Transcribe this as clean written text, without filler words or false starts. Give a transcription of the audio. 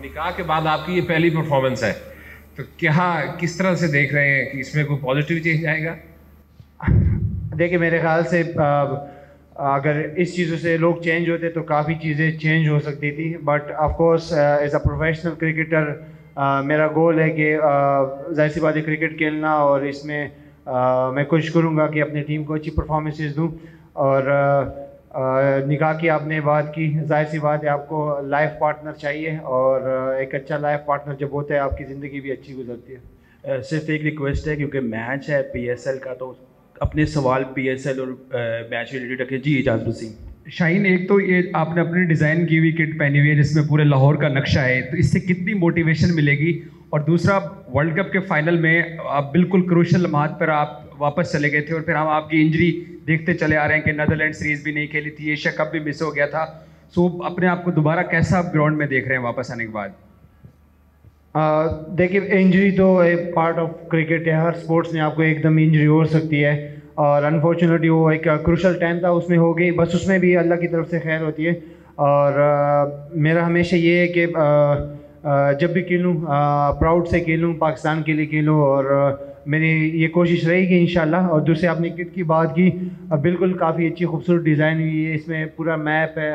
निकाह के बाद आपकी ये पहली परफॉर्मेंस है, तो क्या किस तरह से देख रहे हैं कि इसमें कोई पॉजिटिव चेंज आएगा? देखिए मेरे ख्याल से अगर इस चीज़ों से लोग चेंज होते तो काफ़ी चीज़ें चेंज हो सकती थी, but of course as a professional cricketer मेरा गोल है कि जाहिर सी बात है क्रिकेट खेलना, और इसमें मैं कोशिश करूँगा कि अपनी टीम को अच्छी परफॉर्मेंसेस दूँ। और निकाह की आपने बात की, जाहिर सी बात है आपको लाइफ पार्टनर चाहिए, और एक अच्छा लाइफ पार्टनर जब होता है आपकी ज़िंदगी भी अच्छी गुजरती है। सिर्फ एक रिक्वेस्ट है, क्योंकि मैच है पीएसएल का, तो अपने सवाल पीएसएल और मैच रिलेटेड रखें। जी इजाज़ वसीम। शाहीन, एक तो ये आपने अपनी डिज़ाइन की हुई किट पहनी हुई है जिसमें पूरे लाहौर का नक्शा है, तो इससे कितनी मोटिवेशन मिलेगी? और दूसरा, वर्ल्ड कप के फाइनल में आप बिल्कुल क्रूशल लम्हात पर आप वापस चले गए थे, और फिर हम आपकी इंजरी देखते चले आ रहे हैं कि नेदरलैंड सीरीज़ भी नहीं खेली थी, एशिया कप भी मिस हो गया था। सो अपने आप को दोबारा कैसा आप ग्राउंड में देख रहे हैं वापस आने के बाद? देखिए इंजरी तो एक पार्ट ऑफ क्रिकेट है, हर स्पोर्ट्स में आपको एकदम इंजरी हो सकती है, और अनफॉर्चुनेटली वो एक क्रूशल टाइम था उसमें हो गई, बस उसमें भी अल्लाह की तरफ से खैर होती है। और मेरा हमेशा ये है कि जब भी खेलूँ प्राउड से खेलूँ, पाकिस्तान के लिए खेलूँ, और मेरी ये कोशिश रहेगी इंशाल्लाह। और दूसरे आपने किट की बात की, बिल्कुल काफ़ी अच्छी खूबसूरत डिज़ाइन हुई है, इसमें पूरा मैप है